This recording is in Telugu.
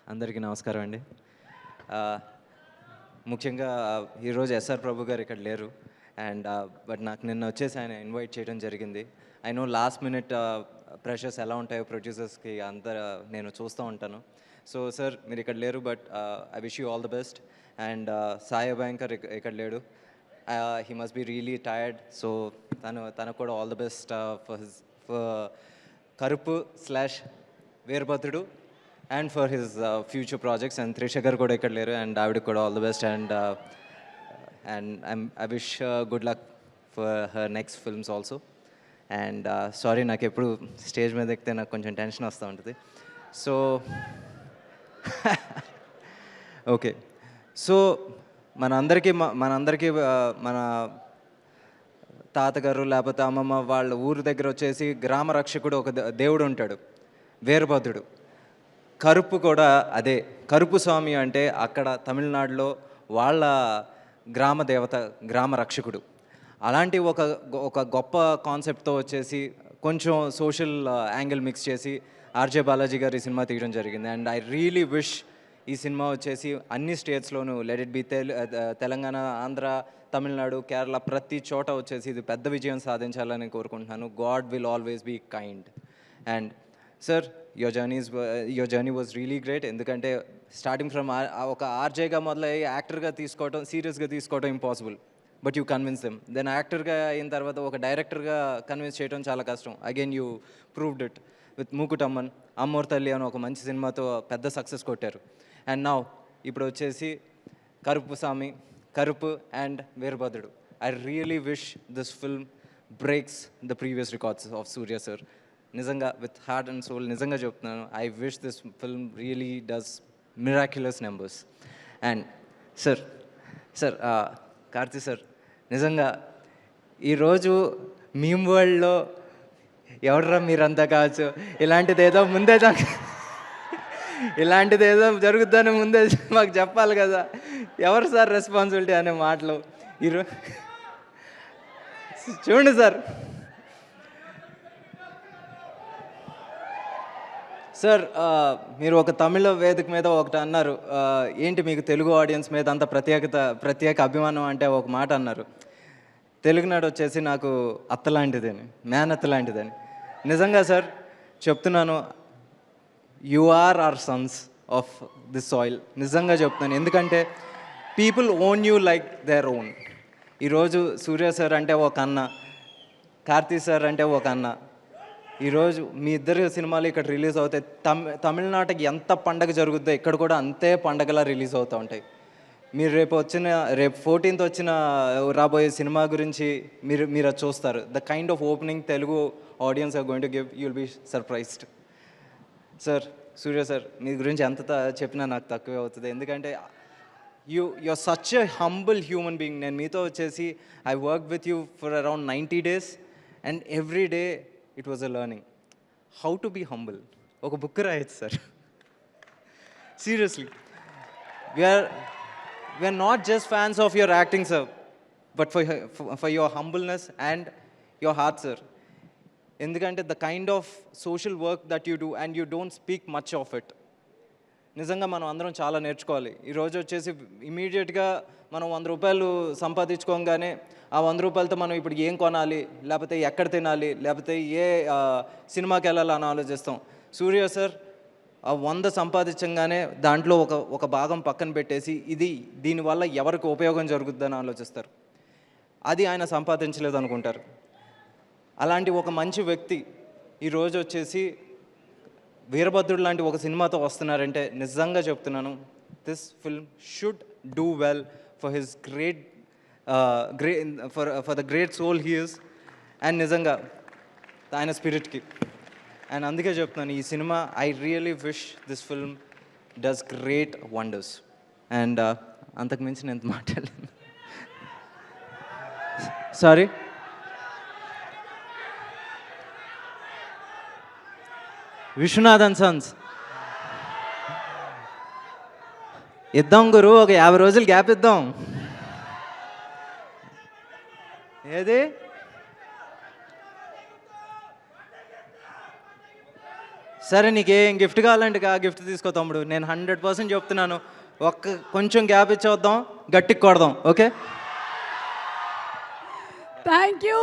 అందరికీ నమస్కారం అండి. ముఖ్యంగా ఈరోజు ఎస్ఆర్ ప్రభు గారు ఇక్కడ లేరు. బట్ నాకు నిన్న వచ్చేసి ఆయన ఇన్వైట్ చేయడం జరిగింది. I know last minute pressures ఎలా ఉంటాయో ప్రొడ్యూసర్స్కి నేను చూస్తూ ఉంటాను. సో సార్ మీరు ఇక్కడ లేరు, but I wish you all the best. Sai Bhayankar ఇక్కడ లేడు. He must be really tired. So తనకు కూడా all the best for Karuppu / Veerabhadrudu and for his future projects. And Trisha garu kuda ikkada leru, and David kuda all the best, and I wish good luck for her next films also. And sorry నాకు ఎప్పుడు స్టేజ్ మీద ఎక్కితే నాకు కొంచెం టెన్షన్ వస్తూ ఉంటుంది. సో ఓకే, సో మనందరికీ మన తాతగారు లేకపోతే అమ్మమ్మ వాళ్ళ ఊరి దగ్గర వచ్చేసి గ్రామ రక్షకుడు ఒక దేవుడు ఉంటాడు, వీరభద్రుడు. కరుపు కూడా అదే. కరుపు స్వామి అంటే అక్కడ తమిళనాడులో వాళ్ళ గ్రామ దేవత, గ్రామ రక్షకుడు. అలాంటి ఒక గొప్ప కాన్సెప్ట్తో వచ్చేసి కొంచెం సోషల్ యాంగిల్ మిక్స్ చేసి ఆర్జే బాలాజీ గారు ఈ సినిమా తీయడం జరిగింది. అండ్ ఐ రియలీ విష్ ఈ సినిమా వచ్చేసి అన్ని స్టేట్స్లోనూ, let it be Telangana, Andhra, Tamil Nadu, Kerala, ప్రతి చోట వచ్చేసి ఇది పెద్ద విజయం సాధించాలని కోరుకుంటున్నాను. God will always be kind. And sir, your journey was really great. ఎందుకంటే స్టార్టింగ్ ఫ్రమ్ ఒక ఆర్జేగా మొదలయ్యి యాక్టర్గా తీసుకోవటం, సీరియస్గా తీసుకోవటం impossible. But you convince them. Then యాక్టర్గా అయిన తర్వాత ఒక డైరెక్టర్గా కన్విన్స్ చేయడం చాలా కష్టం. Again you proved it with Mookuthi Amman, Ammoru Thalli అని ఒక మంచి సినిమాతో పెద్ద సక్సెస్ కొట్టారు. అండ్ నౌ ఇప్పుడు వచ్చేసి Karuppu Swamy, Karuppu and Veerabhadrudu. I really wish this film breaks the previous records of Suriya sir. నిజంగా విత్ హార్ట్ అండ్ సోల్ నిజంగా చెప్తున్నాను. I wish this film really does miraculous numbers. And sir Karthi sir, నిజంగా ఈరోజు మీమ్ వరల్డ్లో ఎవడరా మీరంతా కావచ్చు, ఇలాంటిదేదో జరుగుతుందని ముందే మాకు చెప్పాలి కదా. ఎవరు సార్ రెస్పాన్సిబిలిటీ అనే మాటలు ఈరోజు చూడండి సార్. సార్, మీరు ఒక తమిళ వేదిక మీద ఒకటి అన్నారు, ఏంటి మీకు తెలుగు ఆడియన్స్ మీద అంత ప్రత్యేక అభిమానం అంటే ఒక మాట అన్నారు. తెలుగునాడు వచ్చేసి నాకు అత్తలాంటిదని, మేనత్త లాంటిదని. నిజంగా సార్ చెప్తున్నాను, you are our sons of this soil. నిజంగా చెప్తున్నాను. ఎందుకంటే people own you like their own. ఈరోజు సూర్య సార్ అంటే ఒక అన్న, కార్తీ సార్ అంటే ఒక అన్న. ఈరోజు మీ ఇద్దరు సినిమాలు ఇక్కడ రిలీజ్ అవుతాయి. తమిళనాడుకి ఎంత పండగ జరుగుద్దో ఇక్కడ కూడా అంతే పండగలా రిలీజ్ అవుతూ ఉంటాయి. మీరు రేపు 14th రాబోయే సినిమా గురించి మీరు అది చూస్తారు. The kind of opening Telugu audience are going to give, you will be surprised. Sir, Suriya sir, మీ గురించి ఎంత చెప్పినా నాకు తక్కువే అవుతుంది. ఎందుకంటే you are such a humble human being. నేను మీతో వచ్చేసి I work with you for around 90 days, and every day it was a learning how to be humble. ఒక బుక్ రాయొచ్చు sir, seriously. We're not just fans of your acting sir, but for your humbleness and your heart sir. ఎందుకంటే the kind of social work that you do and you don't speak much of it. నిజంగా మనం అందరం చాలా నేర్చుకోవాలి. ఈరోజు వచ్చేసి ఇమీడియట్గా మనం 100 రూపాయలు సంపాదించుకోగానే ఆ 100 రూపాయలతో మనం ఇప్పుడు ఏం కొనాలి, లేకపోతే ఎక్కడ తినాలి, లేకపోతే ఏ సినిమాకి వెళ్ళాలి అని ఆలోచిస్తాం. సూర్య సార్ ఆ 100 సంపాదించగానే దాంట్లో ఒక భాగం పక్కన పెట్టేసి దీనివల్ల ఎవరికి ఉపయోగం జరుగుతుందని ఆలోచిస్తారు. అది ఆయన సంపాదించలేదు అనుకుంటారు. అలాంటి ఒక మంచి వ్యక్తి ఈరోజు వచ్చేసి వీరభద్రుడు లాంటి ఒక సినిమాతో వస్తున్నారంటే నిజంగా చెప్తున్నాను, this film should do well for his for the great soul he is, and నిజంగా ఆయన స్పిరిట్కి. అండ్ అందుకే చెప్తున్నాను, ఈ సినిమా I really wish this film does great wonders. And అంతకు మించి నేను మాట్లాడలేను. సారీ. విశ్వనాథన్ సన్స్ ఇద్దాం గురు, ఒక 50 రోజులు గ్యాప్ ఇద్దాం. ఏది సరే నీకు ఏం గిఫ్ట్ కావాలంటే ఆ గిఫ్ట్ తీసుకో తమ్ముడు, నేను 100% చెప్తున్నాను. కొంచెం గ్యాప్ ఇచ్చేద్దాం, గట్టికి కొడదాం, ఓకే? Thank you.